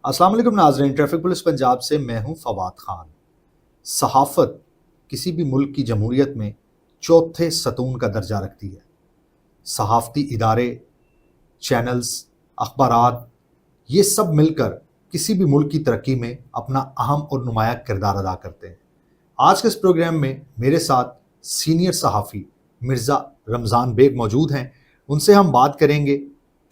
السلام علیکم ناظرین، ٹریفک پولیس پنجاب سے میں ہوں فواد خان۔ صحافت کسی بھی ملک کی جمہوریت میں چوتھے ستون کا درجہ رکھتی ہے۔ صحافتی ادارے، چینلز، اخبارات، یہ سب مل کر کسی بھی ملک کی ترقی میں اپنا اہم اور نمایاں کردار ادا کرتے ہیں۔ آج کے اس پروگرام میں میرے ساتھ سینئر صحافی مرزا رمضان بیگ موجود ہیں۔ ان سے ہم بات کریں گے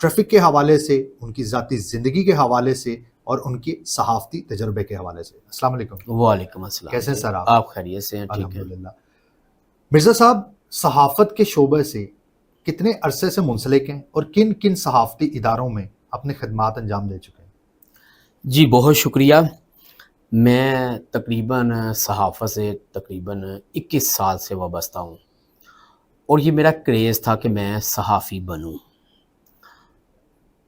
ٹریفک کے حوالے سے، ان کی ذاتی زندگی کے حوالے سے اور ان کے صحافتی تجربے کے حوالے سے۔ السلام علیکم۔ وعلیکم السلام کیسے ہیں سر آپ خیریت سے ہیں؟ ٹھیک ہے الحمدللہ۔ مرزا صاحب، صحافت کے شعبے سے کتنے عرصے سے منسلک ہیں اور کن کن صحافتی اداروں میں اپنے خدمات انجام دے چکے ہیں؟ جی بہت شکریہ۔ میں تقریباً صحافت سے تقریباً 21 سال سے وابستہ ہوں اور یہ میرا کریز تھا کہ میں صحافی بنوں۔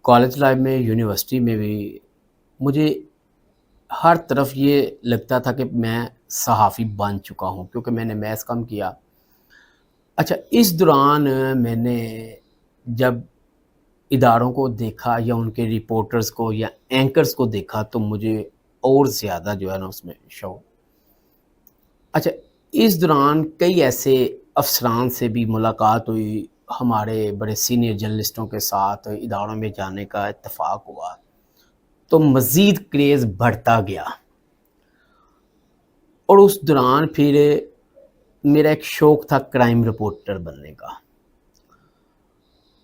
کالج لائف میں، یونیورسٹی میں بھی مجھے ہر طرف یہ لگتا تھا کہ میں صحافی بن چکا ہوں، کیونکہ میں نے میتھس کم کیا۔ اچھا، اس دوران میں نے جب اداروں کو دیکھا یا ان کے رپورٹرز کو یا اینکرز کو دیکھا تو مجھے اور زیادہ جو ہے نا اس میں شوق۔ اچھا، اس دوران کئی ایسے افسران سے بھی ملاقات ہوئی، ہمارے بڑے سینئر جرنلسٹوں کے ساتھ اداروں میں جانے کا اتفاق ہوا، تو مزید کریز بڑھتا گیا۔ اور اس دوران پھر میرا ایک شوق تھا کرائم رپورٹر بننے کا،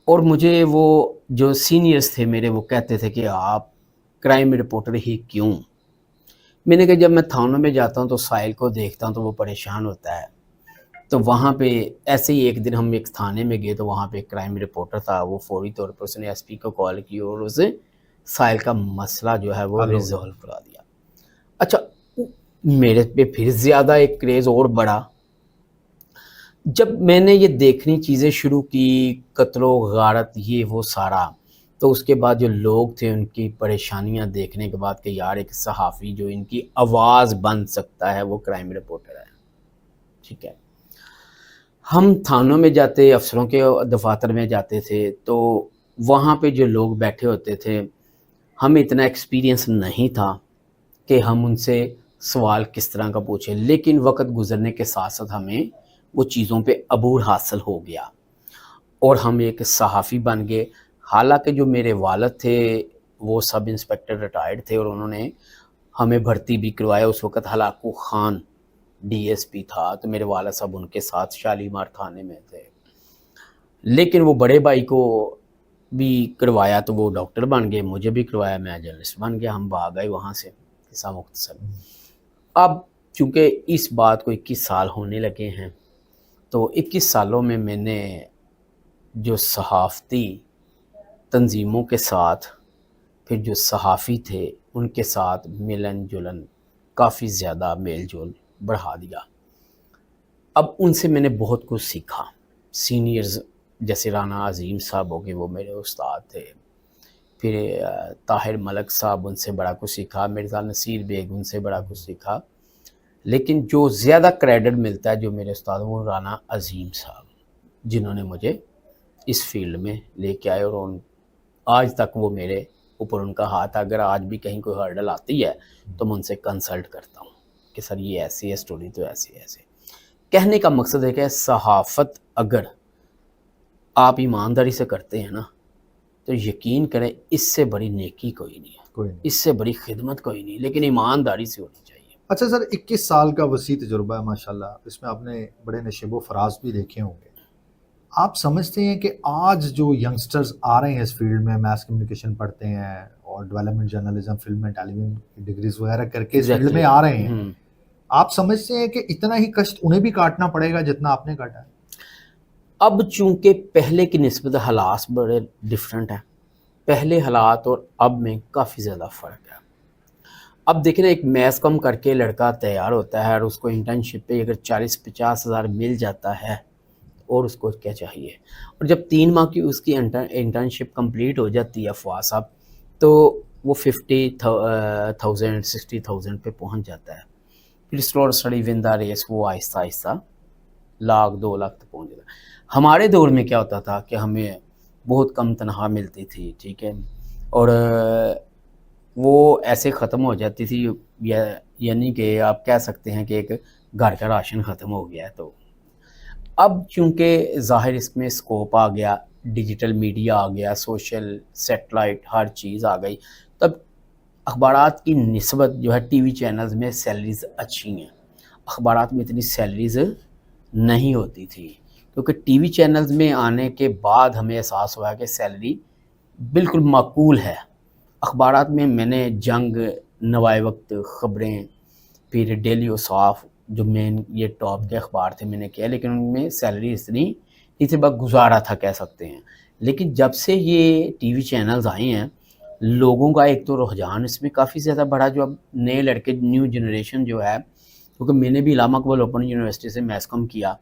اور مجھے وہ جو سینئرز تھے میرے، وہ کہتے تھے کہ آپ کرائم رپورٹر ہی کیوں؟ میں نے کہا جب میں تھانوں میں جاتا ہوں تو سائل کو دیکھتا ہوں تو وہ پریشان ہوتا ہے، تو وہاں پہ ایسے ہی ایک دن ہم ایک تھانے میں گئے تو وہاں پہ ایک کرائم رپورٹر تھا، وہ فوری طور پر اس نے ایس پی کو کال کی اور اسے سائل کا مسئلہ جو ہے وہ ریزولو کرا دیا۔ اچھا، میرے پہ پھر زیادہ ایک کریز اور بڑھا جب میں نے یہ دیکھنی چیزیں شروع کی، قتل و غارت، یہ وہ سارا، تو اس کے بعد جو لوگ تھے ان کی پریشانیاں دیکھنے کے بعد کہ یار ایک صحافی جو ان کی آواز بن سکتا ہے وہ کرائم رپورٹر ہے۔ ٹھیک ہے، ہم تھانوں میں جاتے، افسروں کے دفاتر میں جاتے تھے تو وہاں پہ جو لوگ بیٹھے ہوتے تھے، ہمیں اتنا ایکسپیرینس نہیں تھا کہ ہم ان سے سوال کس طرح کا پوچھیں، لیکن وقت گزرنے کے ساتھ ساتھ ہمیں وہ چیزوں پہ عبور حاصل ہو گیا اور ہم ایک صحافی بن گئے۔ حالانکہ جو میرے والد تھے وہ سب انسپیکٹر ریٹائرڈ تھے اور انہوں نے ہمیں بھرتی بھی کروایا۔ اس وقت Hulagu Khan D S P تھا تو میرے والد صاحب ان کے ساتھ شالیمار تھانے میں تھے، لیکن وہ بڑے بھائی کو بھی کروایا تو وہ ڈاکٹر بن گئے، مجھے بھی کروایا، میں جرنلسٹ بن گیا، ہم بھاگ گئے وہاں سے۔ قصہ مختصر۔ اب چونکہ اس بات کو 21 سال ہونے لگے ہیں تو 21 سالوں میں میں نے جو صحافتی تنظیموں کے ساتھ، پھر جو صحافی تھے ان کے ساتھ ملن جلن، کافی زیادہ میل جول بڑھا دیا۔ اب ان سے میں نے بہت کچھ سیکھا۔ سینئرز جیسے رانا عظیم صاحب ہو گئے، وہ میرے استاد تھے، پھر طاہر ملک صاحب، ان سے بڑا کچھ سیکھا، مرزا نصیر بیگ، ان سے بڑا کچھ سیکھا، لیکن جو زیادہ کریڈٹ ملتا ہے جو میرے استاد وہ رانا عظیم صاحب، جنہوں نے مجھے اس فیلڈ میں لے کے آئے، اور آج تک وہ میرے اوپر ان کا ہاتھ، اگر آج بھی کہیں کوئی ہرڈل آتی ہے تو میں ان سے کنسلٹ کرتا ہوں کہ سر یہ ایسی ہے سٹوری، تو ایسے ایسے۔ کہنے کا مقصد ہے کہ صحافت اگر آپ ایمانداری سے کرتے ہیں نا تو یقین کریں اس سے بڑی نیکی کوئی نہیں ہے، اس سے بڑی خدمت کوئی نہیں، لیکن ایمانداری سے ہونی چاہیے۔ اچھا سر، 21 سال کا وسیع تجربہ ہے ماشاءاللہ، اس میں آپ نے بڑے نشیب و فراز بھی دیکھے ہوں گے۔ آپ سمجھتے ہیں کہ آج جو ینگسٹرز آ رہے ہیں اس فیلڈ میں، میس کمیونیکیشن پڑھتے ہیں اور development journalism, film and television کی ڈگریز وغیرہ کر کے اس فیلڈ میں آ رہے ہیں، آپ سمجھتے ہیں کہ اتنا ہی کشٹ انہیں بھی کاٹنا پڑے گا جتنا آپ نے کاٹا ہے؟ اب چونکہ پہلے کی نسبت حالات بڑے ڈیفرنٹ ہیں، پہلے حالات اور اب میں کافی زیادہ فرق ہے۔ اب دیکھیں ایک میتھس کم کر کے لڑکا تیار ہوتا ہے اور اس کو انٹرنشپ پہ اگر 40-50 ہزار مل جاتا ہے اور اس کو کیا چاہیے، اور جب 3 ماہ کی اس کی انٹرنشپ کمپلیٹ ہو جاتی ہے فواد صاحب، تو وہ 50,000 60,000 پہ پہنچ جاتا ہے۔ پھر سلو اسٹڈی ون دا ریس وہ آہستہ آہستہ 1,00,000-2,00,000 تک پہنچ جاتا ہے۔ ہمارے دور میں کیا ہوتا تھا کہ ہمیں بہت کم تنخواہ ملتی تھی، ٹھیک ہے، اور وہ ایسے ختم ہو جاتی تھی، یعنی کہ آپ کہہ سکتے ہیں کہ ایک گھر کا راشن ختم ہو گیا ہے. تو اب چونکہ ظاہر اس میں اسکوپ آ گیا، ڈیجیٹل میڈیا آ گیا، سوشل سیٹلائٹ ہر چیز آ گئی، تب اخبارات کی نسبت جو ہے ٹی وی چینلز میں سیلریز اچھی ہیں. اخبارات میں اتنی سیلریز نہیں ہوتی تھی، کیونکہ ٹی وی چینلز میں آنے کے بعد ہمیں احساس ہوا کہ سیلری بالکل معقول ہے. اخبارات میں نے جنگ، نوائے وقت، خبریں، پھر ڈیلی اوصاف جو مین یہ ٹاپ کے اخبار تھے میں نے کیا، لیکن ان میں سیلری اتنی اسے بس گزارا تھا کہہ سکتے ہیں. لیکن جب سے یہ ٹی وی چینلز آئے ہیں، لوگوں کا ایک تو رجحان اس میں کافی زیادہ بڑھا، جو اب نئے لڑکے نیو جنریشن جو ہے، کیونکہ میں نے بھی علامہ اقبال اوپن یونیورسٹی سے میس کم کیا،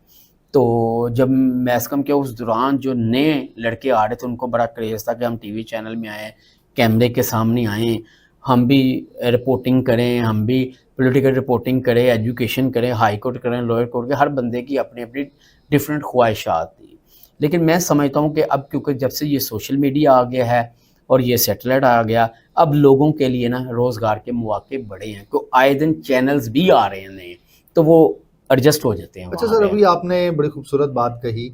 تو جب میس کم کیا اس دوران جو نئے لڑکے آ رہے تھے ان کو بڑا کریز تھا کہ ہم ٹی وی چینل میں آئیں، کیمرے کے سامنے آئیں، ہم بھی رپورٹنگ کریں، ہم بھی پولیٹیکل رپورٹنگ کریں، ایجوکیشن کریں، ہائی کورٹ کریں، لوئر کورٹ کے، ہر بندے کی اپنی اپنی ڈفرینٹ خواہشات تھی. لیکن میں سمجھتا ہوں کہ اب کیونکہ جب سے یہ سوشل میڈیا آ گیا ہے اور یہ سیٹلائٹ آ گیا، اب لوگوں کے لیے نا روزگار کے مواقع بڑے ہیں، کہ آئے دن چینلز بھی آ رہے ہیں تو وہ ایڈجسٹ ہو جاتے ہیں. اچھا سر، ابھی آپ نے بڑی خوبصورت بات کہی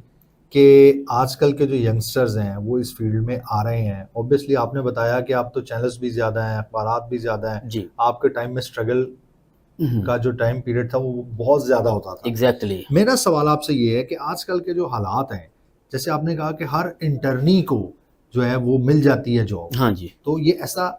کہ آج کل کے جو ینگسٹرز ہیں وہ اس فیلڈ میں آ رہے ہیں. اوبیسلی آپ نے بتایا کہ آپ تو چینلز بھی زیادہ ہیں، اخبارات بھی زیادہ ہیں. جی، آپ کے ٹائم میں اسٹرگل کا جو ٹائم پیریڈ تھا وہ بہت زیادہ ہوتا تھا. ایگزیکٹلی. میرا سوال آپ سے یہ ہے کہ آج کل کے جو حالات ہیں، جیسے آپ نے کہا کہ ہر انٹرنی کو جو ہے وہ مل جاتی ہے جاب، ہاں جی، تو یہ ایسا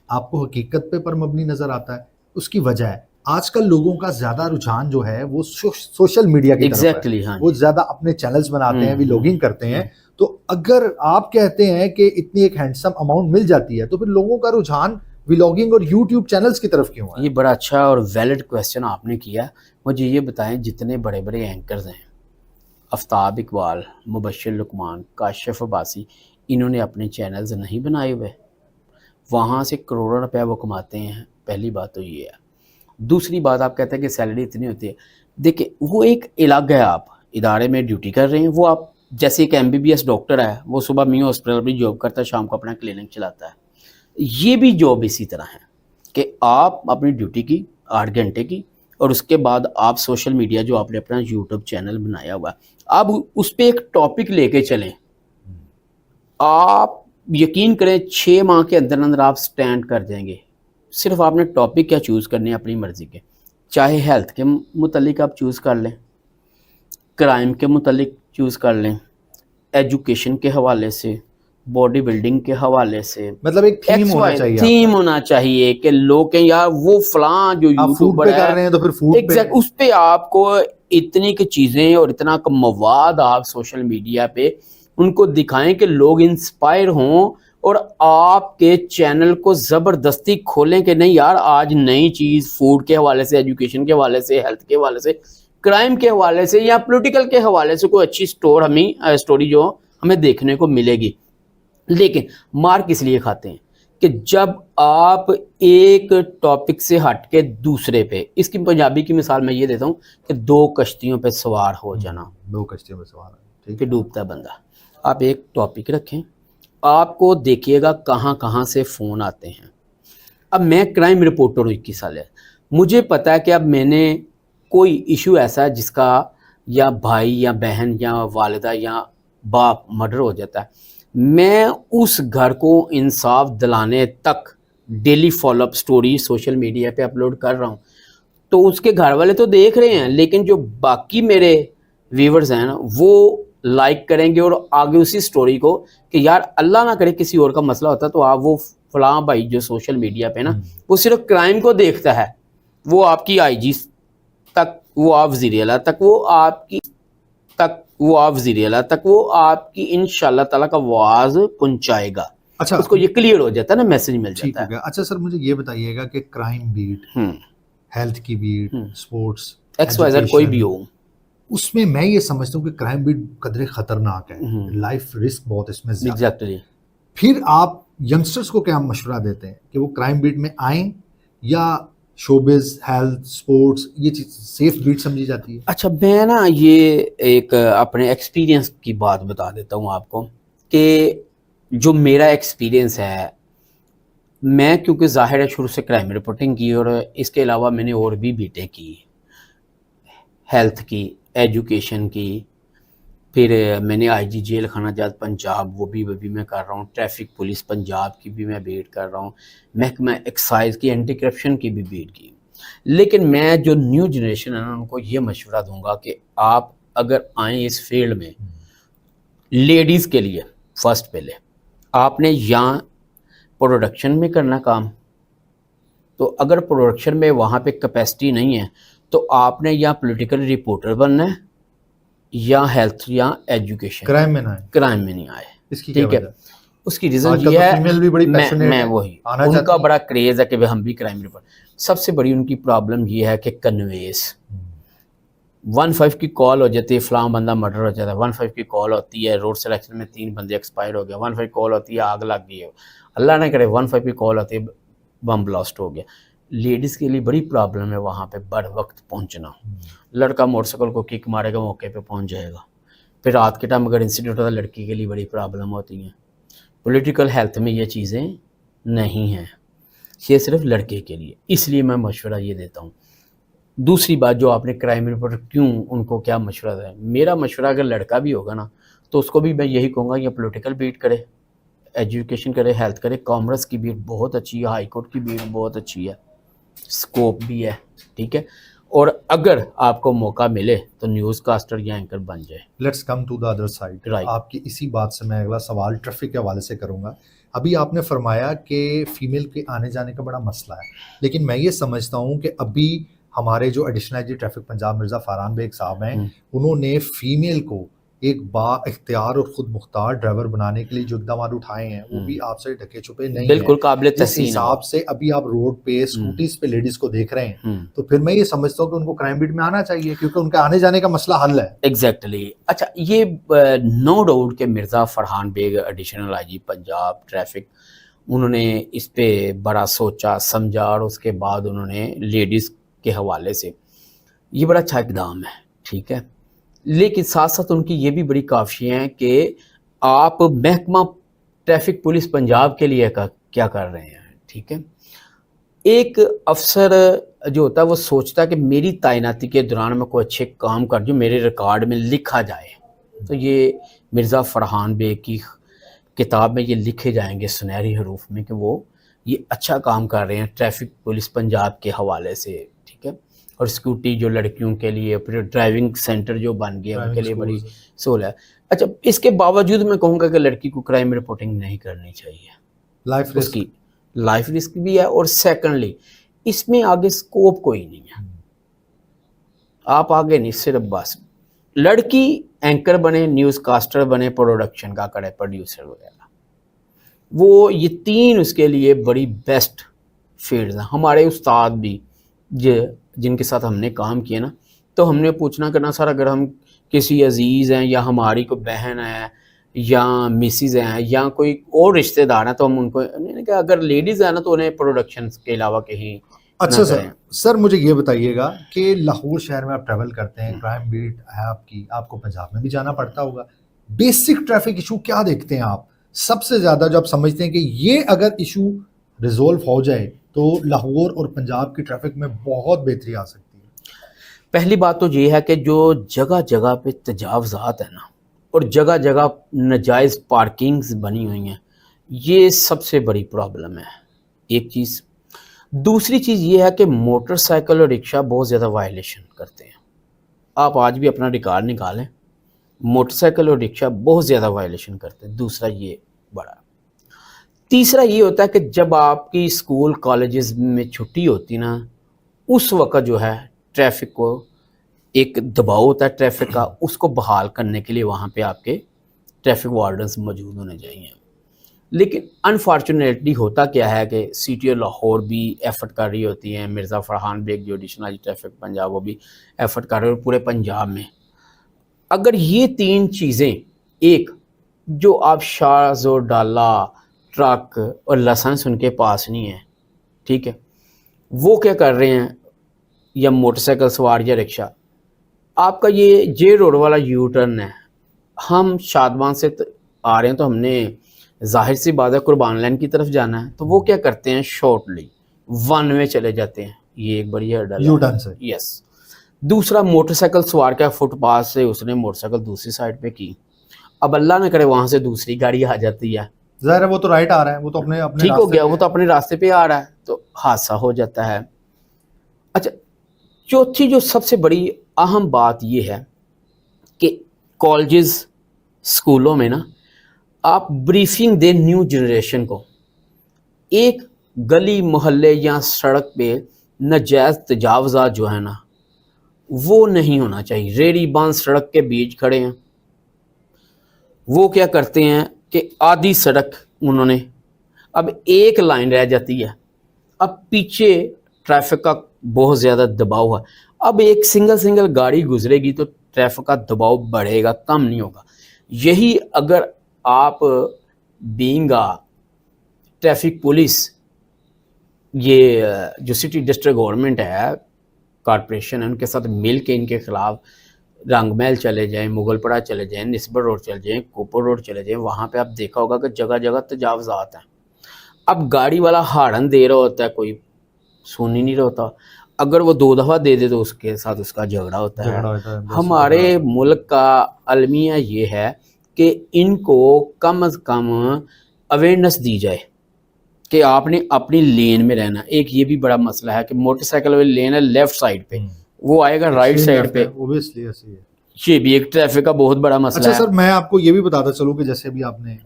آپ کو حقیقت پہ پر مبنی نظر آتا ہے؟ اس کی وجہ ہے آج کل لوگوں کا زیادہ رجحان جو ہے وہ سوشل میڈیا کی طرف ہے. ایگزیکٹلی. ہاں وہ جی، زیادہ اپنے چینلز بناتے ہیں، ولاگنگ کرتے ہیں. تو اگر آپ کہتے ہیں کہ اتنی ایک ہینڈسم اماؤنٹ مل جاتی ہے تو پھر لوگوں کا رجحان ولاگنگ اور یوٹیوب چینلز کی طرف کیوں ہے؟ یہ بڑا اچھا اور ویلڈ کویسچن آپ نے کیا. مجھے یہ بتائیں، جتنے بڑے بڑے اینکرز ہیں، آفتاب اقبال، مبشر لقمان، کاشف عباسی، انہوں نے اپنے چینلز نہیں بنائے ہوئے؟ وہاں سے کروڑوں روپے وہ کماتے ہیں. پہلی بات تو یہ ہے. دوسری بات، آپ کہتے ہیں کہ سیلری اتنی ہوتی ہے. دیکھیں، وہ ایک الگ ہے، آپ ادارے میں ڈیوٹی کر رہے ہیں. وہ آپ جیسے ایک MBBS ڈاکٹر ہے، وہ صبح میو ہاسپٹل میں جاب کرتا ہے، شام کو اپنا کلینک چلاتا ہے. یہ بھی جاب اسی طرح ہے کہ آپ اپنی ڈیوٹی کی 8 گھنٹے کی، اور اس کے بعد آپ سوشل میڈیا جو آپ نے اپنا یوٹیوب چینل بنایا ہوا ہے، آپ اس پہ ایک ٹاپک لے کے چلیں. آپ یقین کریں 6 ماہ کے اندر اندر آپ سٹینڈ کر جائیں گے. صرف آپ نے ٹاپک کیا چوز کرنے اپنی مرضی کے، چاہے ہیلتھ کے متعلق آپ چوز کر لیں، کرائم کے متعلق چوز کر لیں، ایجوکیشن کے حوالے سے، باڈی بلڈنگ کے حوالے سے. مطلب ایک تھیم ہونا چاہیے. تھیم ہونا چاہیے کہ لوگ کہیں یار وہ فلاں جو آپ فوڈ یوٹیوبر پہ کر رہے ہیں تو پھر فوڈ پہ اس پہ آپ کو اتنی کی چیزیں اور اتنا کا مواد آپ سوشل میڈیا پہ ان کو دکھائیں کہ لوگ انسپائر ہوں، اور آپ کے چینل کو زبردستی کھولیں کہ نہیں یار آج نئی چیز فوڈ کے حوالے سے، ایجوکیشن کے حوالے سے، ہیلتھ کے حوالے سے، کرائم کے حوالے سے یا پولیٹیکل کے حوالے سے کوئی اچھی اسٹوری جو ہمیں دیکھنے کو ملے گی. لیکن مار کس لیے کھاتے ہیں کہ جب آپ ایک ٹاپک سے ہٹ کے دوسرے پہ، اس کی پنجابی کی مثال میں یہ دیتا ہوں کہ 2 کشتیوں پہ سوار ہو جانا. 2 کشتیوں پہ سوار ہے، کہ ڈوبتا بندہ. آپ ایک ٹاپک رکھیں، آپ کو دیکھیے گا کہاں کہاں سے فون آتے ہیں. اب میں کرائم رپورٹر ہوں 21 سال ہے، مجھے پتا ہے کہ اب میں نے کوئی ایشو ایسا ہے جس کا یا بھائی یا بہن یا والدہ یا باپ مرڈر ہو جاتا ہے، میں اس گھر کو انصاف دلانے تک daily follow up story social media پہ اپلوڈ کر رہا ہوں. تو اس کے گھر والے تو دیکھ رہے ہیں، لیکن جو باقی میرے ویورز ہیں نا وہ لائک کریں گے اور آگے اسی سٹوری کو کہ یار اللہ نہ کرے کسی اور کا مسئلہ ہوتا تو آپ وہ فلاں بھائی جو سوشل میڈیا پہ نا وہ صرف کرائم کو دیکھتا ہے، وہ آپ کی IG تک، وہ آپ وزیر اعلیٰ تک، وہ آپ کی وزیر اعلیٰ تک، وہ آپ کی انشاءاللہ تعالیٰ کا واز پہنچائے گا. اچھا اس کو یہ کلیئر ہو جاتا ہے نا، میسج مل جاتا ہے. اچھا سر، مجھے یہ بتائیے گا کہ کرائم بیٹ، ہیلتھ کی بیٹ، سپورٹس، XYZ کوئی بھی ہو، اس میں میں یہ سمجھتا ہوں کہ کرائم بیٹ قدرے خطرناک ہے، لائف رسک بہت اس میں زیادہ. ایگزیکٹلی. پھر آپ ینگسٹرز کو کیا مشورہ دیتے ہیں کہ وہ کرائم بیٹ میں آئیں یا شوبز، ہیلتھ، سپورٹس یہ چیز سیف بیٹ سمجھی جاتی ہے؟ اچھا، میں نا یہ ایک اپنے ایکسپیرینس کی بات بتا دیتا ہوں آپ کو کہ جو میرا ایکسپیرینس ہے میں کیونکہ ظاہر ہے شروع سے کرائم رپورٹنگ کی اور اس کے علاوہ میں نے اور بھی بیٹیں کی، ہیلتھ کی، ایجوکیشن کی، پھر میں نے آئی جی جیل خانہ جات پنجاب وہ بھی میں کر رہا ہوں، ٹریفک پولیس پنجاب کی بھی میں بیٹ کر رہا ہوں، محکمہ ایکسائز کی اینٹی کرپشن کی بھی بیٹ کی۔ لیکن میں جو نیو جنریشن ہے نا ان کو یہ مشورہ دوں گا کہ آپ اگر آئیں اس فیلڈ میں، لیڈیز کے لیے فرسٹ پہلے آپ نے یہاں پروڈکشن میں کرنا کام، تو اگر پروڈکشن میں وہاں پہ کیپیسٹی نہیں ہے تو آپ نے یا پولیٹیکل رپورٹر بننا ہے یا ہیلتھ یا ایجوکیشن، کرائم میں نہ آئے، کرائم میں نہیں آئے۔ اس کی کیا ٹھیک ہے، وجہ؟ اس کی ریزن آج کل یہ تو ہے، فیمیل بھی بڑی پیشنیٹ میں ہے، وہی آنا ان چاہتی کا ہیں۔ بڑا کریز ہے کہ ہم بھی کرائم رپورٹ۔ سب سے بڑی ان کی پرابلم یہ ہے کہ کنویس 15 کی کال ہو جاتی ہے، فلاں بندہ مرڈر ہو جاتا ہے، 15 کی کال ہوتی ہے، روڈ سلیکشن میں 3 بندے ایکسپائر ہو گئے، 15 کال ہوتی ہے، آگ لگ گئی ہے، اللہ نہ کرے 15 کی کال ہوتی ہے، بم بلاسٹ ہو گیا۔ لیڈیز کے لیے بڑی پرابلم ہے وہاں پہ بر وقت پہنچنا۔ لڑکا موٹر سائیکل کو کک مارے گا، موقع پہ پہنچ جائے گا، پھر رات کے ٹائم اگر انسیڈنٹ ہوتا ہے لڑکی کے لیے بڑی پرابلم ہوتی ہیں۔ پولیٹیکل ہیلتھ میں یہ چیزیں نہیں ہیں، یہ صرف لڑکے کے لیے، اس لیے میں مشورہ یہ دیتا ہوں۔ دوسری بات جو آپ نے کرائم رپورٹر کیوں ان کو کیا مشورہ ہے، میرا مشورہ اگر لڑکا بھی ہوگا نا تو اس کو بھی میں یہی کہوں گا یہ پولیٹیکل بیٹ کرے، ایجوکیشن کرے، ہیلتھ کرے، کامرس کی بیٹ بہت اچھی ہے، ہائی کورٹ کی بیٹ بہت اچھی ہے، اسکوپ بھی ہے، ٹھیک ہے۔ اور اگر آپ کو موقع ملے تو نیوز کاسٹر یا اینکر بن جائے۔ Let's come to the other side. Right. آپ کی اسی بات سے میں اگلا سوال ٹریفک کے حوالے سے کروں گا۔ ابھی آپ نے فرمایا کہ فیمیل کے آنے جانے کا بڑا مسئلہ ہے، لیکن میں یہ سمجھتا ہوں کہ ابھی ہمارے جو additional I G traffic Punjab Mirza Faran Baig صاحب ہیں، انہوں نے فیمیل کو ایک با اختیار اور خود مختار ڈرائیور بنانے کے لیے جو اقدامات اٹھائے ہیں وہ بھی آپ سے ڈھکے چھپے نہیں ہیں۔ بالکل قابل جس تحسین ہے۔ حساب سے ابھی آپ روڈ پہ اسکوٹیز پہ لیڈیز کو دیکھ رہے ہیں تو پھر میں یہ سمجھتا ہوں کہ ان کو کرائم بیٹ میں آنا چاہیے کیونکہ ان کا آنے جانے کا مسئلہ حل ہے۔ ایگزیکٹلی۔ اچھا، یہ نو ڈاؤٹ کہ Mirza Farhan Baig additional I G Punjab traffic, انہوں نے اس پہ بڑا سوچا سمجھا اور اس کے بعد انہوں نے لیڈیز کے حوالے سے یہ بڑا اچھا اقدام ہے، ٹھیک ہے۔ لیکن ساتھ ساتھ ان کی یہ بھی بڑی کافی ہیں کہ آپ محکمہ ٹریفک پولیس پنجاب کے لیے کیا کر رہے ہیں، ٹھیک ہے۔ ایک افسر جو ہوتا ہے وہ سوچتا ہے کہ میری تعیناتی کے دوران میں کوئی اچھے کام کر جو میرے ریکارڈ میں لکھا جائے، تو یہ مرزا فرحان بیگ کی کتاب میں یہ لکھے جائیں گے سنہری حروف میں کہ وہ یہ اچھا کام کر رہے ہیں ٹریفک پولیس پنجاب کے حوالے سے، ٹھیک ہے۔ اور اسکوٹی جو لڑکیوں کے لیے، پھر ڈرائیونگ سینٹر جو بن گیا ان کے لیے بڑی سہولت ہے۔ اچھا، اس کے باوجود میں کہوں گا کہ لڑکی کو کرائم رپورٹنگ نہیں کرنی چاہیے، لائف اس کی لائف رسک بھی ہے، اور سیکنڈلی اس میں آگے سکوپ کوئی نہیں ہے، آپ آگے نہیں، صرف بس لڑکی اینکر بنے، نیوز کاسٹر بنے، پروڈکشن کا کرے، پروڈیوسر وغیرہ، وہ یہ تین اس کے لیے بڑی بیسٹ فیلڈز ہیں۔ ہمارے استاد بھی جن کے ساتھ ہم نے کام کیا نا، تو ہم نے پوچھنا کرنا سر اگر ہم کسی عزیز ہیں یا ہماری کوئی بہن ہے یا مسز ہیں یا کوئی اور رشتہ دار ہیں تو ہم ان کو کہ اگر لیڈیز ہیں نا تو انہیں پروڈکشن کے علاوہ کہیں۔ اچھا سر مجھے یہ بتائیے گا کہ لاہور شہر میں آپ ٹریول کرتے ہیں، کرائم بیٹ ہے آپ کی، آپ کو پنجاب میں بھی جانا پڑتا ہوگا، بیسک ٹریفک ایشو کیا دیکھتے ہیں آپ سب سے زیادہ جو آپ سمجھتے ہیں کہ یہ اگر ایشو ریزولو ہو جائے تو لاہور اور پنجاب کی ٹریفک میں بہت بہتری آ سکتی ہے؟ پہلی بات تو یہ ہے کہ جو جگہ جگہ پہ تجاوزات ہیں نا اور جگہ جگہ ناجائز پارکنگز بنی ہوئی ہیں، یہ سب سے بڑی پرابلم ہے، ایک چیز۔ دوسری چیز یہ ہے کہ موٹر سائیکل اور رکشہ بہت زیادہ وائلیشن کرتے ہیں، آپ آج بھی اپنا ریکارڈ نکالیں، موٹر سائیکل اور رکشہ بہت زیادہ وائلیشن کرتے ہیں۔ دوسرا یہ بڑا۔ تیسرا یہ ہوتا ہے کہ جب آپ کی اسکول کالجز میں چھٹی ہوتی نا، اس وقت جو ہے ٹریفک کو ایک دباؤ ہوتا ہے ٹریفک کا، اس کو بحال کرنے کے لیے وہاں پہ آپ کے ٹریفک وارڈنز موجود ہونے چاہیے۔ لیکن انفارچونیٹلی ہوتا کیا ہے کہ سٹی اور لاہور بھی ایفرٹ کر رہی ہوتی ہیں، مرزا فرحان بیگ جو additional I G traffic Punjab وہ بھی ایفرٹ کر رہے ہیں، اور پورے پنجاب میں اگر یہ تین چیزیں، ایک جو آپ شاز اور ڈالا ٹرک اور لائسنس ان کے پاس نہیں ہے، ٹھیک ہے، وہ کیا کر رہے ہیں، یا موٹر سائیکل سوار یا رکشہ، آپ کا یہ جے روڈ والا یو ٹرن ہے، ہم شادمان سے آ رہے ہیں تو ہم نے ظاہر سی بات ہے قربان لین کی طرف جانا ہے تو وہ کیا کرتے ہیں شارٹلی ون وے چلے جاتے ہیں. یہ ایک بڑی ہرڈل یو ٹرن سے. یس. دوسرا موٹر سائیکل سوار کا فٹ پاتھ سے اس نے موٹر سائیکل دوسری سائڈ پہ کی. اب اللہ نہ کرے وہاں سے دوسری گاڑی آ جاتی ہے, ظاہر ہے وہ تو رائٹ آ رہا ہے, وہ تو اپنے ٹھیک ہو گیا, وہ تو اپنے راستے پہ آ رہا ہے تو حادثہ ہو جاتا ہے. اچھا چوتھی جو سب سے بڑی اہم بات یہ ہے کہ کالجز اسکولوں میں نا آپ بریفنگ دیں نیو جنریشن کو. ایک گلی محلے یا سڑک پہ ناجائز تجاوزات جو ہے نا وہ نہیں ہونا چاہیے. ریڑی باندھ سڑک کے بیچ کھڑے ہیں, وہ کیا کرتے ہیں کہ آدھی سڑک انہوں نے, اب ایک لائن رہ جاتی ہے, اب پیچھے ٹریفک کا بہت زیادہ دباؤ ہے, اب ایک سنگل گاڑی گزرے گی تو ٹریفک کا دباؤ بڑھے گا, کم نہیں ہوگا. یہی اگر آپ بینگ ٹریفک پولیس, یہ جو سٹی ڈسٹرکٹ گورنمنٹ ہے, کارپوریشن ہے, ان کے ساتھ مل کے ان کے خلاف رنگ محل چلے جائیں, مغل پڑا چلے جائیں, نسبت روڈ چلے جائیں, کوپر روڈ چلے جائیں, وہاں پہ آپ دیکھا ہوگا کہ جگہ جگہ تجاوزات ہیں. اب گاڑی والا ہارن دے رہا ہوتا ہے, کوئی سن ہی نہیں رہا ہوتا, اگر وہ 2 دفعہ دے دے تو اس کے ساتھ اس کا جھگڑا ہوتا ہے. ہمارے ملک کا المیہ یہ ہے کہ ان کو کم از کم اویئرنیس دی جائے کہ آپ نے اپنی لین میں رہنا. ایک یہ بھی بڑا مسئلہ ہے کہ موٹر سائیکل والی لین ہے لیفٹ سائڈ پہ, وہ آئے گا رائٹ سائڈ پہ, یہ بھی ایک ٹریفک کا بہت بڑا مسئلہ ہے. اچھا سر, میں آپ کو یہ بھی بتاتا چلوں کہ جیسے بھی آپ نے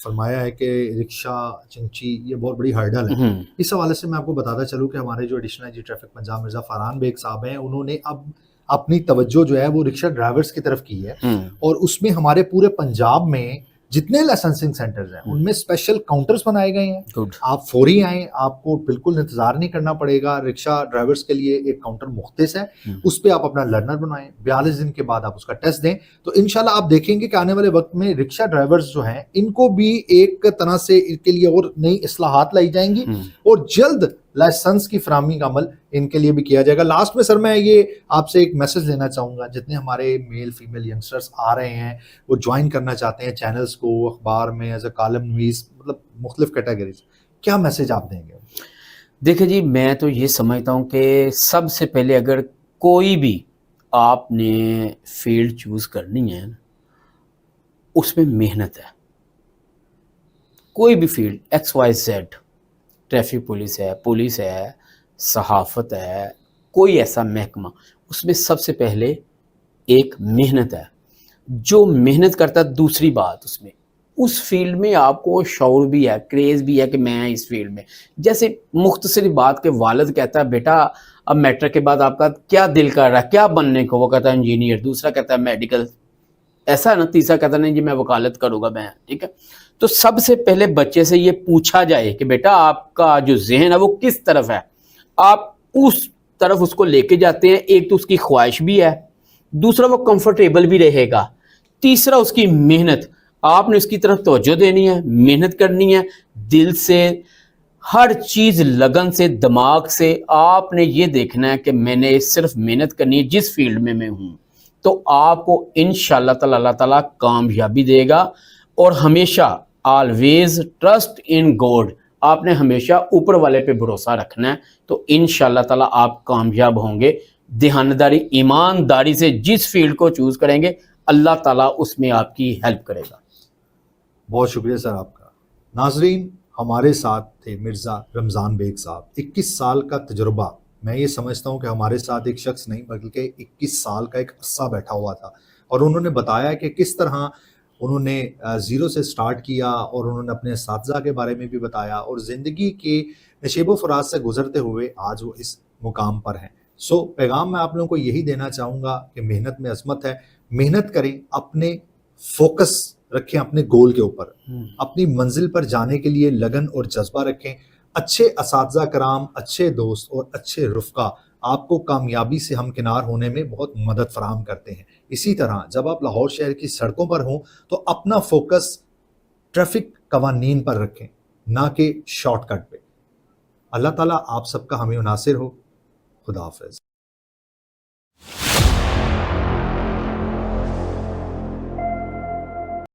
فرمایا ہے کہ رکشہ چنچی یہ بہت بڑی ہرڈل ہے, اس حوالے سے میں آپ کو بتاتا چلوں کہ ہمارے جو ایڈیشنل جی ٹریفک پنجاب مرزا فرحان بیگ صاحب ہیں, انہوں نے اب اپنی توجہ جو ہے وہ رکشہ ڈرائیورز کی طرف کی ہے, اور اس میں ہمارے پورے پنجاب میں جتنے لائسنسنگ سینٹرز ہیں ان میں اسپیشل کاؤنٹرز بنائے گئے ہیں. آپ فوری آئیں, آپ کو بالکل انتظار نہیں کرنا پڑے گا. رکشہ ڈرائیورز کے لیے ایک کاؤنٹر مختص ہے, اس پہ آپ اپنا لرنر بنائیں, 42 دن کے بعد آپ اس کا ٹیسٹ دیں, تو انشاءاللہ آپ دیکھیں گے کہ آنے والے وقت میں رکشہ ڈرائیورز جو ہیں ان کو بھی ایک طرح سے ان کے لیے اور نئی اصلاحات لائی جائیں گی, اور جلد لائسنس کی فراہمی کا عمل ان کے لیے بھی کیا جائے گا. لاسٹ میں سر میں یہ آپ سے ایک میسج دینا چاہوں گا, جتنے ہمارے میل فیمیل ینگسٹرز آ رہے ہیں وہ جوائن کرنا چاہتے ہیں چینلز کو, اخبار میں ایز اے کالم نویس, مطلب مختلف کیٹیگریز, کیا میسج آپ دیں گے؟ دیکھیں جی, میں تو یہ سمجھتا ہوں کہ سب سے پہلے اگر کوئی بھی آپ نے فیلڈ چوز کرنی ہے اس میں محنت ہے. کوئی بھی field X Y Z, traffic police ہے, صحافت ہے, کوئی ایسا محکمہ, اس میں سب سے پہلے ایک محنت ہے. جو محنت کرتا ہے, دوسری بات اس میں اس فیلڈ میں آپ کو شعور بھی ہے, کریز بھی ہے کہ میں اس فیلڈ میں, جیسے مختصر بات کہ والد کہتا ہے بیٹا اب میٹرک کے بعد آپ کا کیا دل کر رہا ہے, کیا بننے کو, وہ کہتا ہے انجینئر, دوسرا کہتا ہے میڈیکل, ایسا ہے نا, تیسرا کہتا ہے نہیں جی میں وکالت کروں گا میں, ٹھیک ہے. تو سب سے پہلے بچے سے یہ پوچھا جائے کہ بیٹا آپ کا جو ذہن ہے وہ کس طرف ہے, آپ اس طرف اس کو لے کے جاتے ہیں. ایک تو اس کی خواہش بھی ہے, دوسرا وہ کمفرٹیبل بھی رہے گا, تیسرا اس کی محنت, آپ نے اس کی طرف توجہ دینی ہے, محنت کرنی ہے دل سے, ہر چیز لگن سے, دماغ سے. آپ نے یہ دیکھنا ہے کہ میں نے صرف محنت کرنی ہے جس فیلڈ میں ہوں, تو آپ کو انشاءاللہ تعالی اللہ تعالیٰ کامیابی دے گا. اور ہمیشہ آلویز ٹرسٹ ان گاڈ, آپ نے ہمیشہ اوپر والے پہ بھروسہ رکھنا ہے, تو انشاءاللہ تعالیٰ آپ کامیاب ہوں گے. دیانتداری ایمانداری سے جس فیلڈ کو چوز کریں گے اللہ تعالیٰ اس میں آپ کی ہیلپ کرے گا. بہت شکریہ سر آپ کا. ناظرین, ہمارے ساتھ تھے مرزا رمضان بیگ صاحب. 21 سال کا تجربہ, میں یہ سمجھتا ہوں کہ ہمارے ساتھ ایک شخص نہیں بلکہ 21 سال کا ایک عرصہ بیٹھا ہوا تھا, اور انہوں نے بتایا کہ کس طرح انہوں نے زیرو سے سٹارٹ کیا, اور انہوں نے اپنے اساتذہ کے بارے میں بھی بتایا, اور زندگی کے نشیب و فراز سے گزرتے ہوئے آج وہ اس مقام پر ہیں. سو پیغام میں آپ لوگوں کو یہی دینا چاہوں گا کہ محنت میں عظمت ہے, محنت کریں, اپنے فوکس رکھیں اپنے گول کے اوپر, اپنی منزل پر جانے کے لیے لگن اور جذبہ رکھیں. اچھے اساتذہ کرام, اچھے دوست اور اچھے رفقا آپ کو کامیابی سے ہمکنار ہونے میں بہت مدد فراہم کرتے ہیں. اسی طرح جب آپ لاہور شہر کی سڑکوں پر ہوں تو اپنا فوکس ٹریفک قوانین پر رکھیں, نہ کہ شارٹ کٹ پہ. اللہ تعالیٰ آپ سب کا ہمیں ناصر ہو. خدا حافظ.